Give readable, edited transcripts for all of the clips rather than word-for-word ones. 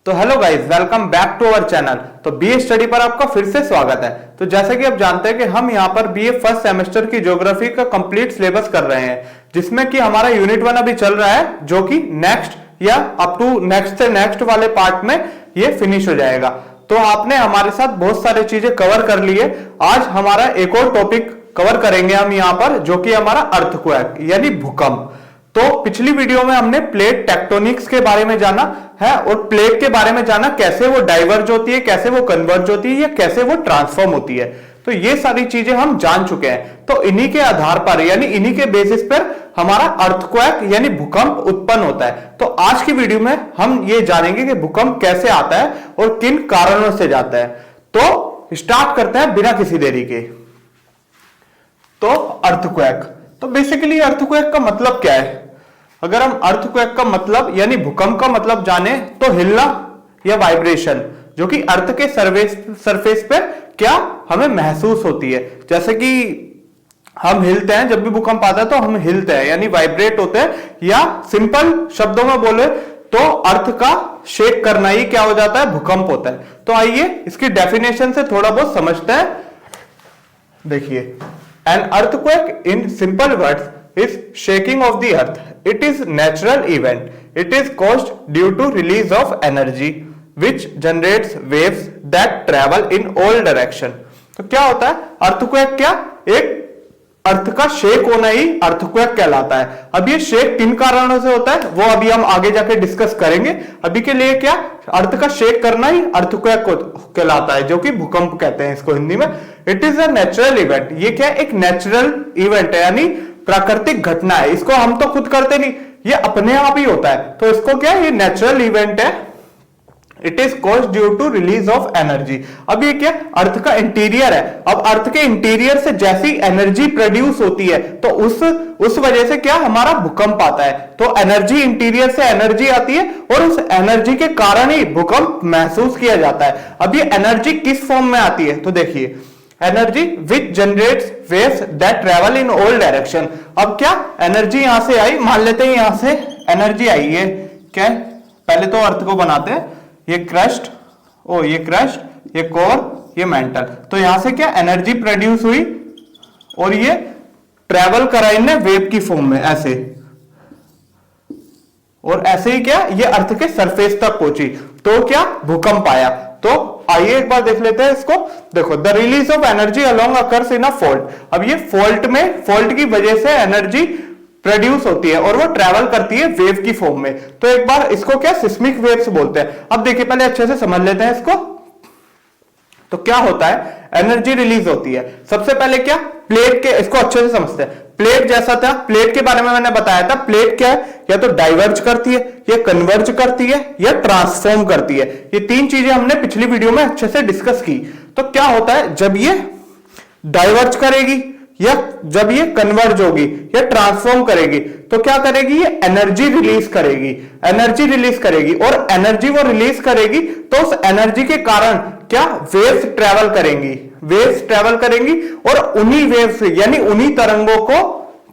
तो hello guys, welcome back to our channel. तो BA study पर आपका फिर से स्वागत है। तो जैसा कि आप जानते हैं कि हम यहाँ पर बीए फर्स्ट सेमेस्टर की ज्योग्राफी का कंप्लीट सिलेबस कर रहे हैं, जिसमें कि हमारा यूनिट 1 अभी चल रहा है, जो कि नेक्स्ट या अप टू नेक्स्ट से नेक्स्ट वाले पार्ट में ये फिनिश हो जाएगा। तो आपने हमारे साथ बहुत सारी चीजें कवर कर ली है। आज हमारा एक और टॉपिक कवर करेंगे हम यहाँ पर, जो कि हमारा अर्थक्वेक यानी भूकंप। तो पिछली वीडियो में हमने प्लेट टेक्टोनिक्स के बारे में जाना है और प्लेट के बारे में जाना, कैसे वो डाइवर्ज होती है, कैसे वो कन्वर्ज होती है या कैसे वो ट्रांसफॉर्म होती है। तो ये सारी चीजें हम जान चुके हैं। तो इन्हीं के आधार पर यानी इन्हीं के बेसिस पर हमारा अर्थक्वेक यानी भूकंप उत्पन्न होता है। तो आज की वीडियो में हम ये जानेंगे कि भूकंप कैसे आता है और किन कारणों से जाता है। तो स्टार्ट करते हैं बिना किसी देरी के। तो अर्थक्वेक, तो बेसिकली अर्थक्वेक का मतलब क्या है? अगर हम अर्थक्वेक का मतलब यानी भूकंप का मतलब जाने तो हिलना या वाइब्रेशन, जो कि अर्थ के सरफेस पे क्या हमें महसूस होती है। जैसे कि हम हिलते हैं, जब भी भूकंप आता है तो हम हिलते हैं यानी वाइब्रेट होते हैं, या सिंपल शब्दों में बोले तो अर्थ का शेक करना ही क्या हो जाता है? भूकंप होता है। तो आइए इसकी डेफिनेशन से थोड़ा बहुत समझते हैं। देखिए, an earthquake in simple words is shaking of the earth. It is natural event. It is caused due to release of energy which generates waves that travel in all direction. तो क्या होता है अर्थक्वेक? क्या एक अर्थ का shake होना ही earthquake कहलाता है। अब ये शेक किन कारणों से होता है वो अभी हम आगे जाके डिस्कस करेंगे। अभी के लिए क्या अर्थ का शेक करना ही अर्थक्वेक कहलाता है, जो कि भूकंप कहते हैं इसको हिंदी में। It is a natural event. ये क्या एक नेचुरल इवेंट है यानी प्राकृतिक घटना है। इसको हम तो खुद करते नहीं, ये अपने आप ही होता है। तो इसको क्या ये नेचुरल इवेंट है। It is caused due to release of energy. अब ये क्या अर्थ का इंटीरियर है। अब अर्थ के इंटीरियर से जैसी एनर्जी प्रोड्यूस होती है तो उस वजह से क्या हमारा भूकंप आता है। तो एनर्जी, इंटीरियर से एनर्जी आती है और उस एनर्जी के कारण ही भूकंप महसूस किया जाता है। अब ये एनर्जी किस फॉर्म में आती है? तो देखिए, energy which generates waves that travel in all direction. अब क्या एनर्जी यहां से आई, मान लेते हैं यहां से एनर्जी आई है। क्या है? पहले तो अर्थ को बनाते हैं, ये क्रस्ट, ये क्रस्ट, ये कोर, ये मेंटल। तो यहां से क्या एनर्जी प्रोड्यूस हुई और ये ट्रेवल करा इनने वेव की फॉर्म में ऐसे, और ऐसे ही क्या ये अर्थ के सरफेस तक पहुंची। तो क्या भूकंप आया। तो आइए एक बार देख लेते हैं इसको। देखो, the release of energy along occurs in a fault. अब ये फॉल्ट में, फॉल्ट की वजह से एनर्जी प्रोड्यूस होती है और वो ट्रैवल करती है वेव की फॉर्म में। तो एक बार इसको क्या सिस्मिक वेव्स बोलते हैं। अब देखिए, पहले अच्छे से समझ लेते हैं इसको। तो क्या होता है? एनर्जी रिलीज होती है। सबसे पहले क्या प्लेट के, इसको अच्छे से समझते हैं। प्लेट जैसा था, प्लेट के बारे में मैंने बताया था। प्लेट क्या है? या तो डाइवर्ज करती है, या कन्वर्ज करती है, या ट्रांसफॉर्म करती है। ये तीन चीजें हमने पिछली वीडियो में अच्छे से डिस्कस की। तो क्या होता है जब ये डाइवर्ज करेगी या जब ये कन्वर्ज होगी या ट्रांसफॉर्म करेगी, तो क्या करेगी? ये एनर्जी रिलीज करेगी। एनर्जी रिलीज करेगी और एनर्जी वो रिलीज करेगी तो उस एनर्जी के कारण क्या वेव्स ट्रेवल करेंगी। वेव्स ट्रेवल करेंगी और उन्हीं वेव्स यानी उन्हीं तरंगों को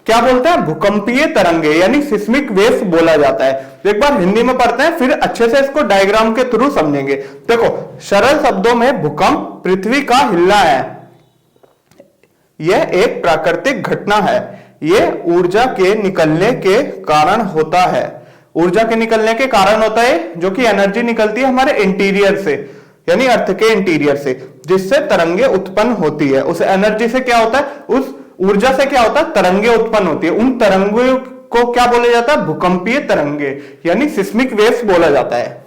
क्या बोलते हैं? भूकंपीय तरंगे यानी सिस्मिक वेव्स बोला जाता है। एक बार हिंदी में पढ़ते हैं, फिर अच्छे से इसको डायग्राम के थ्रू समझेंगे। देखो, सरल शब्दों में भूकंप पृथ्वी का हिलना है। यह एक प्राकृतिक घटना है। यह ऊर्जा के निकलने के कारण होता है। ऊर्जा के निकलने के कारण होता है, जो कि एनर्जी निकलती है हमारे इंटीरियर से यानी अर्थ के इंटीरियर से, जिससे तरंगे उत्पन्न होती है। उस एनर्जी से क्या होता है? उस ऊर्जा से क्या होता है? तरंगे उत्पन्न होती है। उन तरंगों को क्या बोला जाता है? भूकंपीय तरंगे यानी सिस्मिक वेव्स बोला जाता है।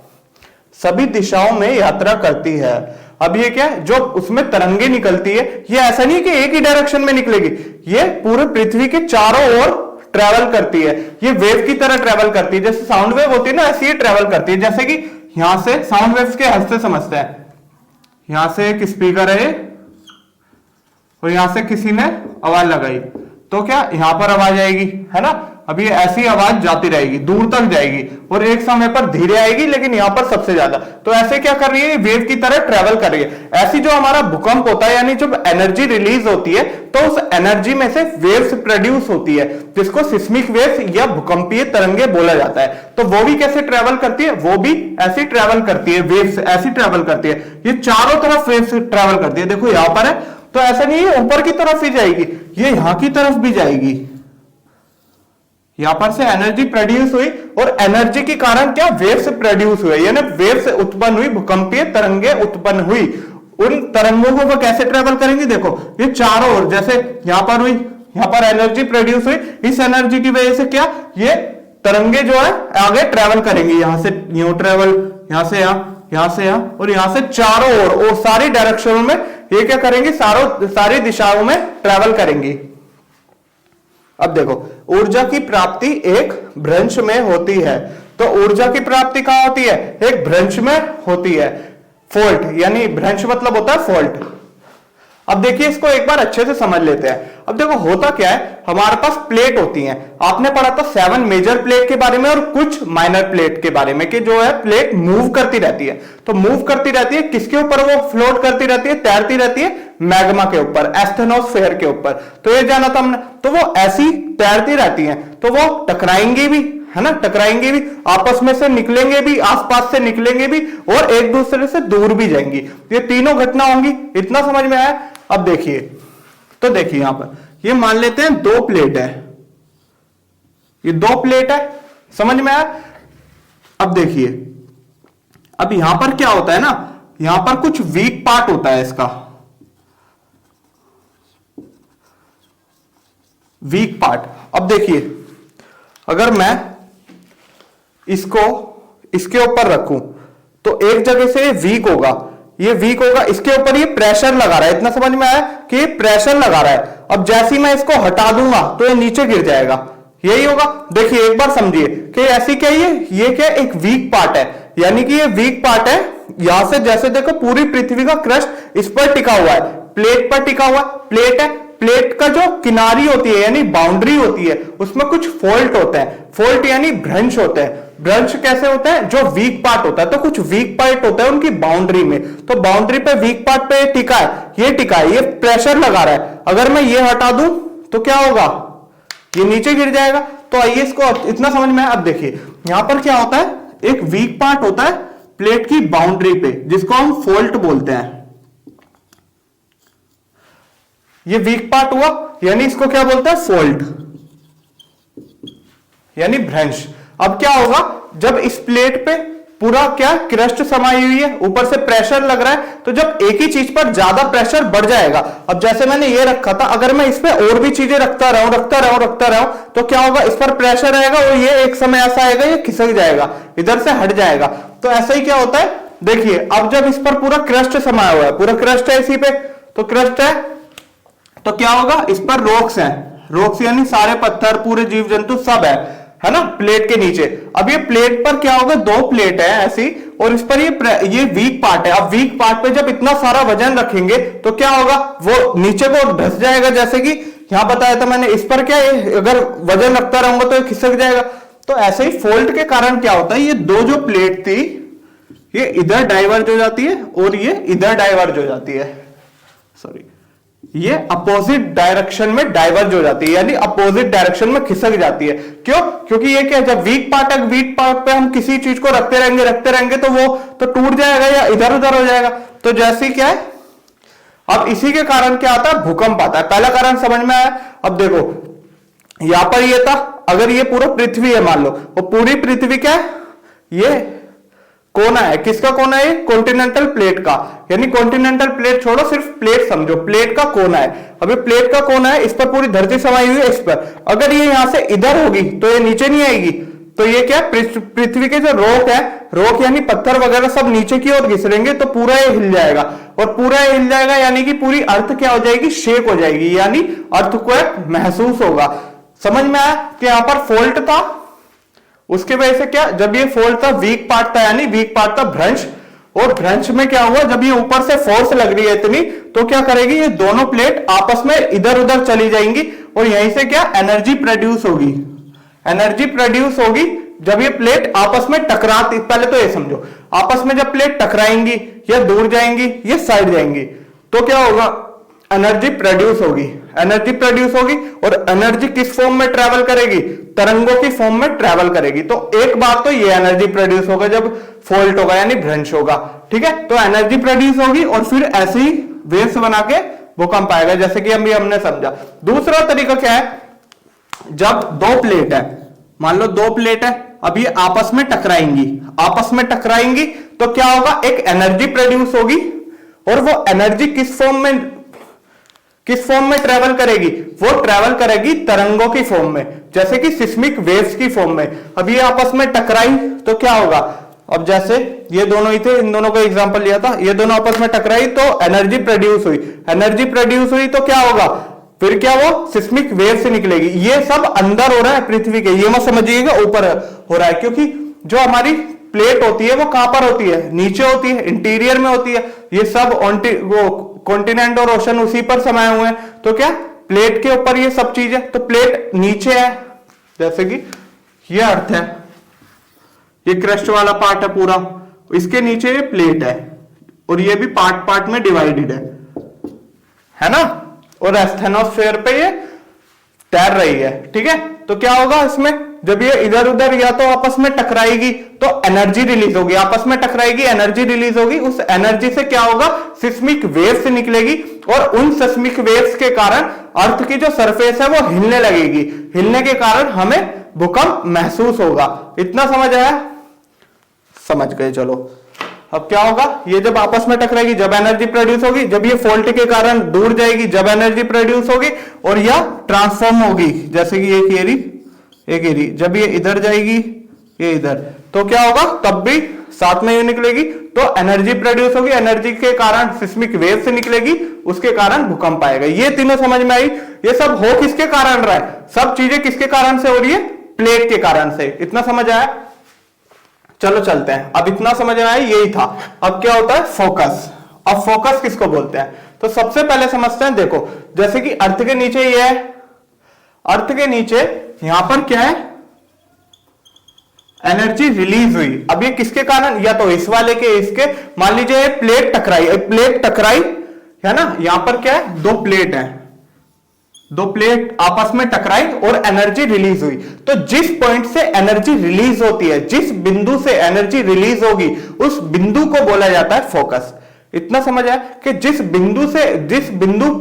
सभी दिशाओं में यात्रा करती है। अब ये क्या है? जो उसमें तरंगे निकलती है, ये ऐसा नहीं कि एक ही डायरेक्शन में निकलेगी, ये पूरे पृथ्वी के चारों ओर ट्रेवल करती है। ये वेव की तरह ट्रेवल करती है। जैसे साउंड वेव होती है ना, ऐसी ही ट्रेवल करती है। जैसे कि यहां से साउंड वेव्स के हद से समझते हैं, यहां से एक स्पीकर है और यहां से किसी ने आवाज लगाई, तो क्या यहां पर आवाज आएगी, है ना। अब ये ऐसी आवाज जाती रहेगी, दूर तक जाएगी और एक समय पर धीरे आएगी, लेकिन यहां पर सबसे ज्यादा। तो ऐसे क्या कर रही है, वेव की तरह ट्रेवल कर रही है। ऐसी जो हमारा भूकंप होता है, यानी जब एनर्जी रिलीज होती है तो उस एनर्जी में से वेव्स प्रोड्यूस होती है, जिसको सिस्मिक वेव्स या भूकंपीय तरंगे बोला जाता है। तो वो भी कैसे ट्रेवल करती है, वो भी ऐसी ट्रेवल करती है, वेव्स ऐसी ट्रेवल करती है। ये चारों तरफ वेव्स ट्रेवल करती है। देखो यहां पर है, तो ऐसा नहीं है ऊपर की तरफ ही जाएगी, ये यहां की तरफ भी जाएगी। यहां पर से एनर्जी प्रोड्यूस हुई और एनर्जी के कारण क्या वेव्स प्रोड्यूस हुए, यानी वेव्स उत्पन्न हुई, भूकंपीय तरंगे उत्पन्न हुई। उन तरंगों को वो कैसे ट्रेवल करेंगी, देखो ये चारों ओर, जैसे यहां पर हुई, यहां पर एनर्जी प्रोड्यूस हुई, इस एनर्जी की वजह से क्या ये तरंगे जो है आगे ट्रेवल करेंगी, यहां से न्यू ट्रेवल, यहां से यहां से यहां और यहां से चारों ओर और सारी डायरेक्शनों में ये क्या करेंगी, सारी दिशाओं में ट्रेवल करेंगी। अब देखो ऊर्जा की प्राप्ति एक भ्रंश में होती है। तो ऊर्जा की प्राप्ति कहां होती है, एक भ्रंश में होती है। फॉल्ट, यानी भ्रंश मतलब होता है फॉल्ट। अब देखिए इसको एक बार अच्छे से समझ लेते हैं। अब देखो होता क्या है, हमारे पास प्लेट होती हैं। आपने पढ़ा था 7 मेजर प्लेट के बारे में और कुछ माइनर प्लेट के बारे में, कि जो है प्लेट मूव करती रहती है। तो मूव करती रहती है किसके ऊपर, वो फ्लोट करती रहती है, तैरती रहती है मैग्मा के ऊपर, एस्थेनोस्फेयर के ऊपर। तो ये जाना था हमने। तो वो ऐसी तैरती रहती हैं, तो वो टकराएंगी भी, है ना, टकराएंगे भी, आपस में से निकलेंगे भी, आसपास से निकलेंगे भी और एक दूसरे से दूर भी जाएंगी। ये तीनों घटना होंगी। इतना समझ में आया। अब देखिए, तो देखिए यहां पर ये मान लेते हैं 2 प्लेट है, ये 2 प्लेट है, समझ में आया। अब देखिए, अब यहां पर क्या होता है ना, यहां पर कुछ वीक पार्ट होता है इसका, वीक पार्ट। अब देखिए अगर मैं इसको इसके ऊपर रखूं तो एक जगह से वीक होगा, ये वीक होगा, इसके ऊपर ये प्रेशर लगा रहा है। इतना समझ में आया कि ये प्रेशर लगा रहा है। अब जैसे ही मैं इसको हटा दूंगा तो ये नीचे गिर जाएगा, यही होगा। देखिए एक बार समझिए कि ऐसी क्या ये क्या एक वीक पार्ट है, यानी कि ये वीक पार्ट है। यहां से जैसे देखो पूरी पृथ्वी का क्रस्ट इस पर टिका हुआ है, प्लेट पर टिका हुआ है, प्लेट है, प्लेट का जो किनारी होती है यानी बाउंड्री होती है, उसमें कुछ फॉल्ट होते हैं। फॉल्ट यानी भ्रंश होते हैं। भ्रंश कैसे होते हैं, जो वीक पार्ट होता है, तो कुछ वीक पार्ट होता है उनकी बाउंड्री में। तो बाउंड्री पे वीक पार्ट पे टिका है, ये टिका है, ये प्रेशर लगा रहा है। अगर मैं ये हटा दूं तो क्या होगा, ये नीचे गिर जाएगा। तो आइए इसको इतना समझ में आया। अब देखिए यहां पर क्या होता है, एक वीक पार्ट होता है प्लेट की बाउंड्री पे, जिसको हम फॉल्ट बोलते हैं। ये वीक पार्ट हुआ, यानी इसको क्या बोलते हैं, फॉल्ट, यानी भ्रंश। अब क्या होगा, जब इस प्लेट पे पूरा क्या क्रस्ट समाई हुई है, ऊपर से प्रेशर लग रहा है, तो जब एक ही चीज पर ज्यादा प्रेशर बढ़ जाएगा। अब जैसे मैंने ये रखा था, अगर मैं इस पे और भी चीजें रखता रहूं तो क्या होगा, इस पर प्रेशर आएगा और ये एक समय ऐसा आएगा, ये खिसक जाएगा, इधर से हट जाएगा। तो ऐसा ही क्या होता है, देखिए अब जब इस पर पूरा क्रस्ट समाया हुआ है, पूरा क्रस्ट है इसी पे, तो क्रस्ट है, तो क्या होगा, इस पर रॉक्स हैं, रॉक्स यानी सारे पत्थर, पूरे जीव जंतु सब है ना, प्लेट के नीचे। अब ये प्लेट पर क्या होगा, 2 प्लेट है ऐसी, और इस पर ये वीक पार्ट है। अब वीक पार्ट पे जब इतना सारा वजन रखेंगे तो क्या होगा, वो नीचे को धस जाएगा। जैसे कि यहां बताया था मैंने, इस पर क्या है, अगर वजन रखता रहूंगा तो ये खिसक जाएगा। तो ऐसे ही फॉल्ट के कारण क्या होता है, ये 2 जो प्लेट थी ये इधर डाइवर्ज हो जाती है और ये इधर डाइवर्ज हो जाती है, सॉरी, ये अपोजिट डायरेक्शन में डाइवर्ज हो जाती है, यानी अपोजिट डायरेक्शन में खिसक जाती है। क्यों, क्योंकि ये क्या है, जब वीक पार्ट है, वीक पार्ट पे हम किसी चीज को रखते रहेंगे तो वो तो टूट जाएगा या इधर उधर हो जाएगा। तो जैसे क्या है, अब इसी के कारण क्या आता है, भूकंप आता है। पहला कारण समझ में आया। अब देखो यहां पर ये था, अगर ये पूरा पृथ्वी है मान लो, और पूरी पृथ्वी क्या है, ये कोना है, किसका कोना है, कॉन्टिनेंटल प्लेट का, यानी कॉन्टिनेंटल प्लेट छोड़ो, सिर्फ प्लेट समझो, प्लेट का कोना है। अब ये प्लेट का कोना है, इस पर पूरी धरती समाई हुई है। इस पर अगर ये यहां से इधर होगी तो ये नीचे नहीं आएगी। तो ये क्या, पृथ्वी के जो रॉक है, रॉक यानी पत्थर वगैरह सब नीचे की ओर घिसरेंगे, तो पूरा ये हिल जाएगा, और पूरा ये हिल जाएगा यानी कि पूरी अर्थ क्या हो जाएगी, शेक हो जाएगी, यानी अर्थक्वेक महसूस होगा। समझ में आया कि यहां पर फॉल्ट था, उसके वजह से क्या, जब ये फॉल्ट था, वीक पार्ट था, यानी वीक पार्ट था भ्रंश, और भ्रंश में क्या हुआ, जब ये ऊपर से फोर्स लग रही है इतनी, तो क्या करेगी, ये दोनों प्लेट आपस में इधर उधर चली जाएंगी और यहीं से क्या, एनर्जी प्रोड्यूस होगी, एनर्जी प्रोड्यूस होगी जब ये प्लेट आपस में टकराती, पहले तो ये समझो, आपस में जब प्लेट टकराएंगी या दूर जाएंगी या साइड जाएंगी तो क्या होगा, एनर्जी प्रोड्यूस होगी। एनर्जी प्रोड्यूस होगी और एनर्जी किस फॉर्म में ट्रेवल करेगी, तरंगों की फॉर्म में ट्रेवल करेगी। तो एक बात तो ये एनर्जी प्रोड्यूस होगा जब फॉल्ट होगा यानी भ्रंश होगा, ठीक है। तो एनर्जी प्रोड्यूस होगी और फिर ऐसे ही वेव्स बना के भूकंप आएगा, जैसे कि अभी हमने समझा। दूसरा तरीका क्या है, जब दो प्लेट है, मान लो दो प्लेट है, अब ये आपस में टकराएंगी, आपस में टकराएंगी तो क्या होगा, एक एनर्जी प्रोड्यूस होगी और वो एनर्जी किस फॉर्म में ट्रेवल करेगी, वो ट्रेवल करेगी तरंगों की फॉर्म में, जैसे कि सिस्मिक वेव्स की फॉर्म में। अब ये आपस में टकराई तो क्या होगा, अब जैसे ये दोनों ही थे, इन दोनों का एग्जांपल लिया था, ये दोनों आपस में टकराई तो एनर्जी प्रोड्यूस हुई, एनर्जी प्रोड्यूस हुई तो क्या होगा, फिर क्या, वो सिस्मिक वेव से निकलेगी। ये सब अंदर हो रहा है पृथ्वी के, ये मत समझिएगा ऊपर हो रहा है, क्योंकि जो हमारी प्लेट होती है वो कहां पर होती है, नीचे होती है, इंटीरियर में होती है। ये सब वो कॉन्टिनेंट और ओशन उसी पर समाये हुए हैं, तो क्या प्लेट के ऊपर ये सब चीज है, तो प्लेट नीचे है, जैसे कि ये अर्थ है, ये क्रस्ट वाला पार्ट है पूरा, इसके नीचे ये प्लेट है और ये भी पार्ट पार्ट में डिवाइडेड है ना, और एस्थेनोस्फेयर पे ये तैर रही है, ठीक है। तो क्या होगा इसमें, जब ये इधर उधर या तो आपस में टकराएगी तो एनर्जी रिलीज होगी, आपस में टकराएगी एनर्जी रिलीज होगी, उस एनर्जी से क्या होगा, सिस्मिक वेव्स निकलेगी और उन सिस्मिक वेव्स के कारण अर्थ की जो सरफेस है वो हिलने लगेगी, हिलने के कारण हमें भूकंप महसूस होगा। इतना समझ आया, समझ गए, चलो। अब क्या होगा, ये जब आपस में टकराएगी जब एनर्जी प्रोड्यूस होगी, जब ये फॉल्ट के कारण दूर जाएगी जब एनर्जी प्रोड्यूस होगी, और यह ट्रांसफॉर्म होगी, जैसे कि एक एरी जब ये इधर जाएगी ये इधर, तो क्या होगा, तब भी साथ में ये निकलेगी तो एनर्जी प्रोड्यूस होगी, एनर्जी के कारण सिस्मिक वेव से निकलेगी, उसके कारण भूकंप आएगा। ये तीनों समझ में आई। ये सब हो किसके कारण रहा है, सब चीजें किसके कारण से हो रही है, प्लेट के कारण से। इतना समझ आया, चलो चलते हैं। अब इतना समझ में आया, यही था। अब क्या होता है, फोकस। अब फोकस किसको बोलते हैं, तो सबसे पहले समझते हैं, देखो जैसे कि अर्थ के नीचे ये है, अर्थ के नीचे यहां पर क्या है, एनर्जी रिलीज हुई। अब ये किसके कारण, या तो इस वाले के, इसके, मान लीजिए प्लेट टकराई है ना, यहां पर क्या है, दो प्लेट है, दो प्लेट आपस में टकराई और एनर्जी रिलीज हुई। तो जिस पॉइंट से एनर्जी रिलीज होती है, जिस बिंदु से एनर्जी रिलीज होगी, उस बिंदु को बोला जाता है फोकस। इतना समझ आया कि जिस बिंदु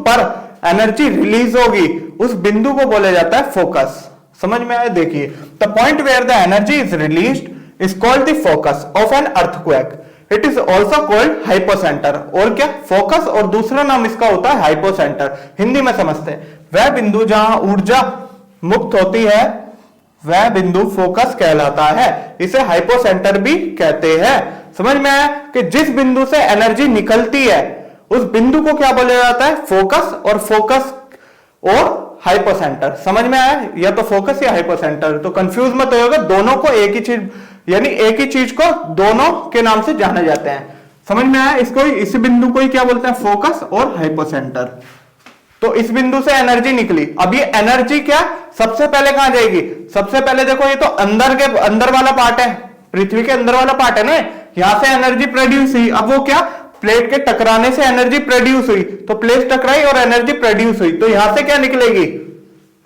पर एनर्जी रिलीज होगी उस बिंदु को बोला जाता है फोकस। समझ में आया, देखिए, the point where the energy is released is called the focus of an earthquake. It is also called hypocentre. और क्या, फोकस और दूसरा नाम इसका होता है हाइपोसेंटर। हिंदी में समझते हैं, वह बिंदु जहां ऊर्जा मुक्त होती है वह बिंदु फोकस कहलाता है। इसे हाइपोसेंटर भी कहते हैं। समझ में आया कि जिस बिंदु से एनर्जी निकलती है उस बिंदु को क्या बोला जाता है, फोकस। और फोकस और हाइपोसेंटर, समझ में आया, या तो फोकस या हाइपोसेंटर। तो कंफ्यूज मत होगा, दोनों को एक ही चीज, यानी एक ही चीज को दोनों के नाम से जाने जाते हैं। समझ में आया, इसको, इस बिंदु को ही क्या बोलते हैं, फोकस और हाइपोसेंटर। तो इस बिंदु से एनर्जी निकली, अब ये एनर्जी क्या सबसे पहले कहां जाएगी, सबसे पहले देखो ये तो अंदर वाला पार्ट है, पृथ्वी के अंदर वाला पार्ट है ना, यहां से एनर्जी प्रोड्यूस हुई। अब वो क्या, प्लेट के टकराने से एनर्जी प्रोड्यूस हुई, तो प्लेट टकराई और एनर्जी प्रोड्यूस हुई, तो यहां से क्या निकलेगी,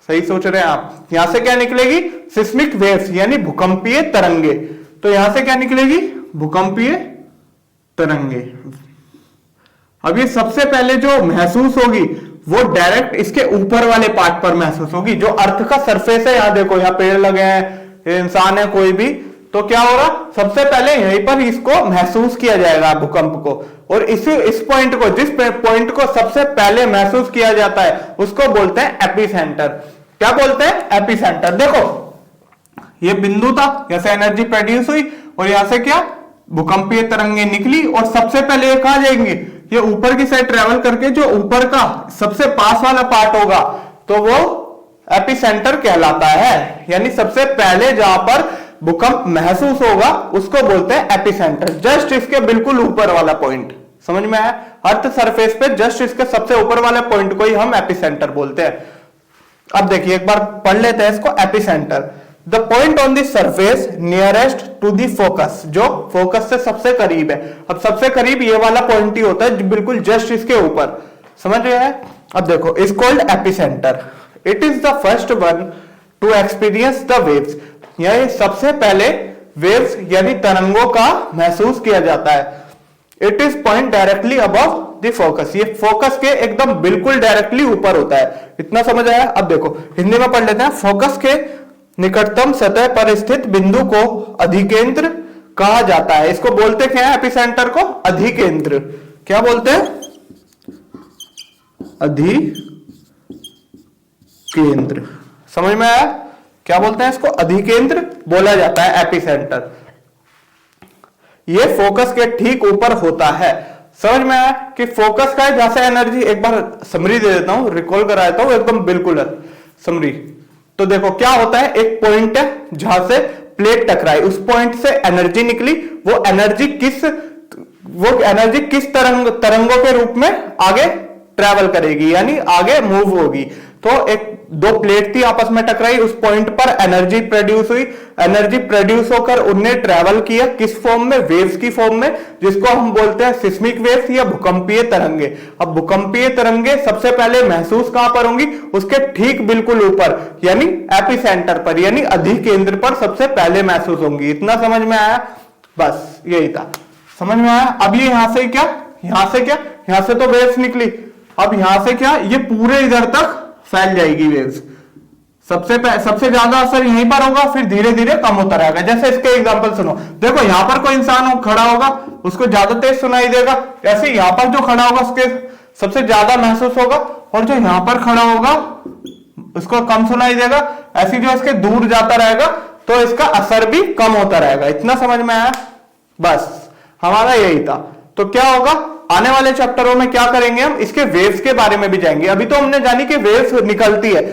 सही सोच रहे हैं आप, यहां से क्या निकलेगी, सिस्मिक वेव्स यानी भूकंपीय तरंगे। तो यहां से क्या निकलेगी, भूकंपीय तरंगे। अब ये सबसे पहले जो महसूस होगी वो डायरेक्ट इसके ऊपर वाले पार्ट पर महसूस होगी, जो अर्थ का सरफेस है। यहां देखो, यहां पेड़ लगे हैं, इंसान है, कोई भी, तो क्या हो रहा, सबसे पहले यहीं पर इसको महसूस किया जाएगा भूकंप को। और इस पॉइंट को, जिस पॉइंट को सबसे पहले महसूस किया जाता है उसको बोलते हैं एपिसेंटर। क्या बोलते हैं, एपिसेंटर। देखो ये बिंदु था, यहां से एनर्जी प्रोड्यूस हुई और यहां से क्या, भूकंपीय तरंगे निकली और सबसे पहले ये कहां जाएंगे, ये ऊपर की साइड ट्रेवल करके जो ऊपर का सबसे पास वाला पार्ट होगा तो वो एपिसेंटर कहलाता है। यानी सबसे पहले जहां पर भूकंप महसूस होगा उसको बोलते हैं एपिसेंटर। जस्ट इसके बिल्कुल ऊपर वाला पॉइंट, समझ में आया, अर्थ सरफेस पे जस्ट इसके सबसे ऊपर वाले पॉइंट को ही हम एपिसेंटर बोलते हैं। अब देखिए एक बार पढ़ लेते हैं इसको, epicentre. The point on the surface nearest to the focus, जो फोकस से सबसे करीब है। अब सबसे करीब ये वाला पॉइंट ही होता है, बिल्कुल जस्ट इसके ऊपर, समझ रहे हैं। अब देखो, is called epicentre. It is the first one two experience the waves, यानी सबसे पहले वेव्स यानी तरंगों का महसूस किया जाता है। It is point directly above the focus, ये फोकस के एकदम बिल्कुल डायरेक्टली ऊपर होता है। इतना समझ आया। अब देखो हिंदी में पढ़ लेते हैं। फोकस के निकटतम सतह पर स्थित बिंदु को अधिकेंद्र कहा जाता है। इसको बोलते क्या है? एपिसेंटर को अधिकेंद्र। क्या बोलते हैं? अधिकेंद्र। समझ में आया? क्या बोलते हैं इसको? अधिकेंद्र बोला जाता है एपिसेंटर। ये फोकस के ठीक ऊपर होता है। समझ में आया कि फोकस का है, जहां से एनर्जी, एक बार समरी दे देता हूं, रिकॉल करा देता हूं एकदम बिल्कुल समरी। तो देखो क्या होता है, एक पॉइंट है जहां से प्लेट टकराई, उस पॉइंट से एनर्जी निकली, वो एनर्जी किस तरंगों के रूप में आगे ट्रेवल करेगी, यानी आगे मूव होगी। तो एक दो प्लेट थी आपस में टकराई, उस पॉइंट पर एनर्जी प्रोड्यूस हुई, एनर्जी प्रोड्यूस होकर उन्हें ट्रेवल किया किस फॉर्म में? वेव्स की फॉर्म में, जिसको हम बोलते हैं सिस्मिक वेव्स या भूकंपीय तरंगे। अब भूकंपीय तरंगे सबसे पहले महसूस कहां पर होंगी? उसके ठीक बिल्कुल ऊपर, यानी एपिसेंटर पर, यानी अधिकेंद्र पर सबसे पहले महसूस होंगी। इतना समझ में आया? बस यही था, समझ में आया। अब ये यहां से क्या, यहां से तो वेव्स निकली, अब यहां से क्या, ये पूरे इधर तक फैल जाएगी वेव्स। सबसे ज्यादा असर यहीं पर होगा, फिर धीरे धीरे कम होता रहेगा। जैसे इसके एग्जांपल सुनो, देखो यहां पर कोई इंसान खड़ा होगा, उसको ज्यादा तेज सुनाई देगा, ऐसे यहां पर जो खड़ा होगा उसके सबसे ज्यादा महसूस होगा, और जो यहां पर खड़ा होगा उसको कम सुनाई देगा। ऐसी जो इसके दूर जाता रहेगा तो इसका असर भी कम होता रहेगा। इतना समझ में आया? बस हमारा यही था। तो क्या होगा, आने वाले चैप्टरों में क्या करेंगे, हम इसके वेव्स के बारे में भी जाएंगे। अभी तो हमने जानी कि वेव्स निकलती है,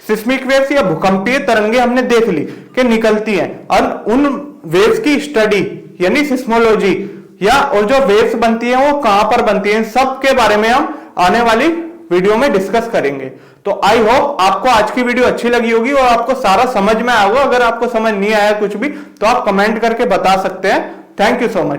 सिस्मिक वेव्स या भूकंपीय तरंगे हमने देख ली कि निकलती हैं, और उन वेव्स की स्टडी यानी सिस्मोलॉजी, या और जो वेव्स बनती हैं वो कहां पर बनती हैं, सब के बारे में हम आने वाली वीडियो में डिस्कस करेंगे। तो आई होप आपको आज की वीडियो अच्छी लगी होगी और आपको सारा समझ में आया होगा। अगर आपको समझ नहीं आया कुछ भी तो आप कमेंट करके बता सकते हैं। Thank you so much.